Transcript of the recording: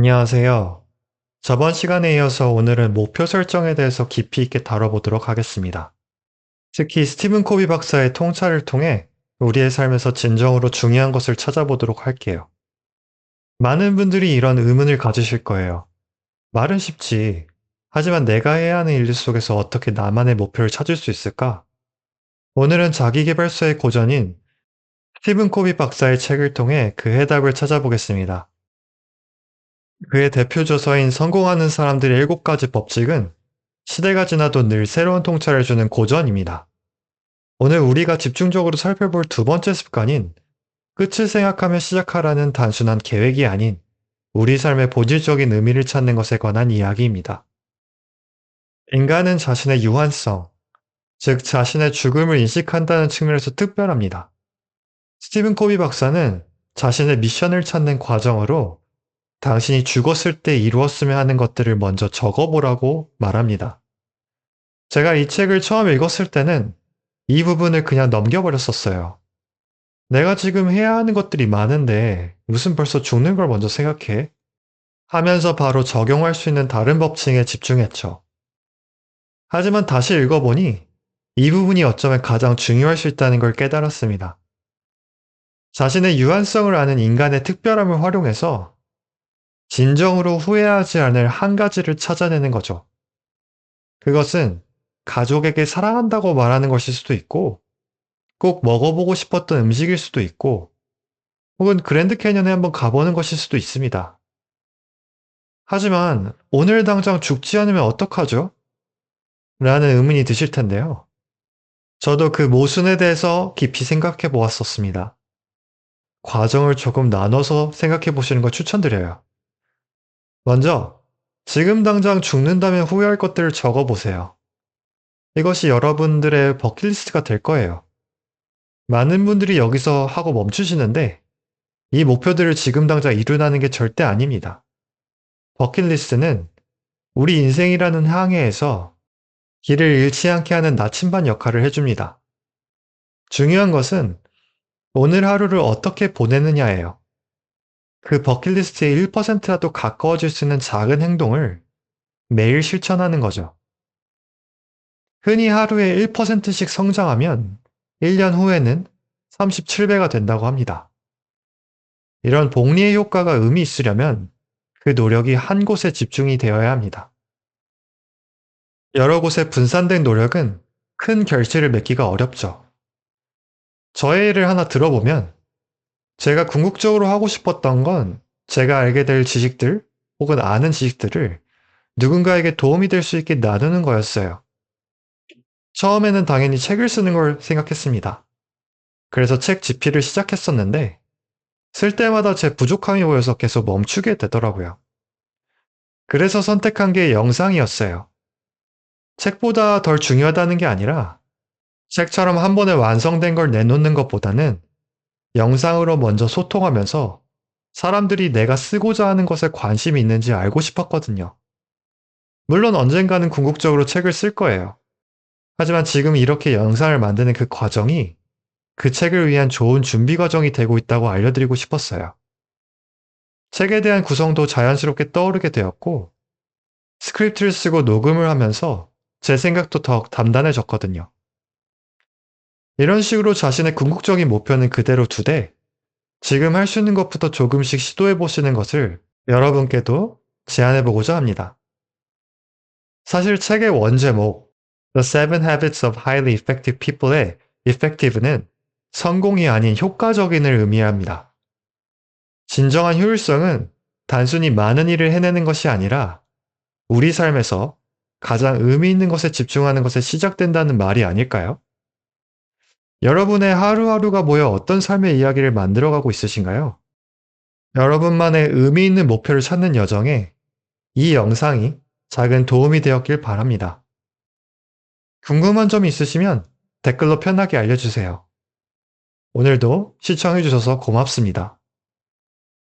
안녕하세요. 저번 시간에 이어서 오늘은 목표 설정에 대해서 깊이 있게 다뤄보도록 하겠습니다. 특히 스티븐 코비 박사의 통찰을 통해 우리의 삶에서 진정으로 중요한 것을 찾아보도록 할게요. 많은 분들이 이런 의문을 가지실 거예요. 말은 쉽지. 하지만 내가 해야 하는 일 속에서 어떻게 나만의 목표를 찾을 수 있을까? 오늘은 자기계발서의 고전인 스티븐 코비 박사의 책을 통해 그 해답을 찾아보겠습니다. 그의 대표 저서인 성공하는 사람들의 7가지 법칙은 시대가 지나도 늘 새로운 통찰을 주는 고전입니다. 오늘 우리가 집중적으로 살펴볼 두 번째 습관인 끝을 생각하며 시작하라는 단순한 계획이 아닌 우리 삶의 본질적인 의미를 찾는 것에 관한 이야기입니다. 인간은 자신의 유한성, 즉 자신의 죽음을 인식한다는 측면에서 특별합니다. 스티븐 코비 박사는 자신의 미션을 찾는 과정으로 당신이 죽었을 때 이루었으면 하는 것들을 먼저 적어보라고 말합니다. 제가 이 책을 처음 읽었을 때는 이 부분을 그냥 넘겨버렸었어요. 내가 지금 해야 하는 것들이 많은데 무슨 벌써 죽는 걸 먼저 생각해? 하면서 바로 적용할 수 있는 다른 법칙에 집중했죠. 하지만 다시 읽어보니 이 부분이 어쩌면 가장 중요할 수 있다는 걸 깨달았습니다. 자신의 유한성을 아는 인간의 특별함을 활용해서 진정으로 후회하지 않을 한 가지를 찾아내는 거죠. 그것은 가족에게 사랑한다고 말하는 것일 수도 있고, 꼭 먹어보고 싶었던 음식일 수도 있고, 혹은 그랜드 캐년에 한번 가보는 것일 수도 있습니다. 하지만 오늘 당장 죽지 않으면 어떡하죠? 라는 의문이 드실 텐데요. 저도 그 모순에 대해서 깊이 생각해 보았었습니다. 과정을 조금 나눠서 생각해 보시는 걸 추천드려요. 먼저, 지금 당장 죽는다면 후회할 것들을 적어 보세요. 이것이 여러분들의 버킷리스트가 될 거예요. 많은 분들이 여기서 하고 멈추시는데 이 목표들을 지금 당장 이루라는 게 절대 아닙니다. 버킷리스트는 우리 인생이라는 항해에서 길을 잃지 않게 하는 나침반 역할을 해줍니다. 중요한 것은 오늘 하루를 어떻게 보내느냐예요. 그 버킷리스트의 1%라도 가까워질 수 있는 작은 행동을 매일 실천하는 거죠. 흔히 하루에 1%씩 성장하면 1년 후에는 37배가 된다고 합니다. 이런 복리의 효과가 의미 있으려면 그 노력이 한 곳에 집중이 되어야 합니다. 여러 곳에 분산된 노력은 큰 결실을 맺기가 어렵죠. 저의 예를 하나 들어보면 제가 궁극적으로 하고 싶었던 건 제가 알게 될 지식들 혹은 아는 지식들을 누군가에게 도움이 될 수 있게 나누는 거였어요. 처음에는 당연히 책을 쓰는 걸 생각했습니다. 그래서 책 집필을 시작했었는데 쓸 때마다 제 부족함이 보여서 계속 멈추게 되더라고요. 그래서 선택한 게 영상이었어요. 책보다 덜 중요하다는 게 아니라 책처럼 한 번에 완성된 걸 내놓는 것보다는 영상으로 먼저 소통하면서 사람들이 내가 쓰고자 하는 것에 관심이 있는지 알고 싶었거든요. 물론 언젠가는 궁극적으로 책을 쓸 거예요. 하지만 지금 이렇게 영상을 만드는 그 과정이 그 책을 위한 좋은 준비 과정이 되고 있다고 알려드리고 싶었어요. 책에 대한 구성도 자연스럽게 떠오르게 되었고, 스크립트를 쓰고 녹음을 하면서 제 생각도 더 단단해졌거든요. 이런 식으로 자신의 궁극적인 목표는 그대로 두되 지금 할 수 있는 것부터 조금씩 시도해 보시는 것을 여러분께도 제안해 보고자 합니다. 사실 책의 원제목 The Seven Habits of Highly Effective People의 effective는 성공이 아닌 효과적인을 의미합니다. 진정한 효율성은 단순히 많은 일을 해내는 것이 아니라 우리 삶에서 가장 의미 있는 것에 집중하는 것에 시작된다는 말이 아닐까요? 여러분의 하루하루가 모여 어떤 삶의 이야기를 만들어가고 있으신가요? 여러분만의 의미 있는 목표를 찾는 여정에 이 영상이 작은 도움이 되었길 바랍니다. 궁금한 점이 있으시면 댓글로 편하게 알려주세요. 오늘도 시청해주셔서 고맙습니다.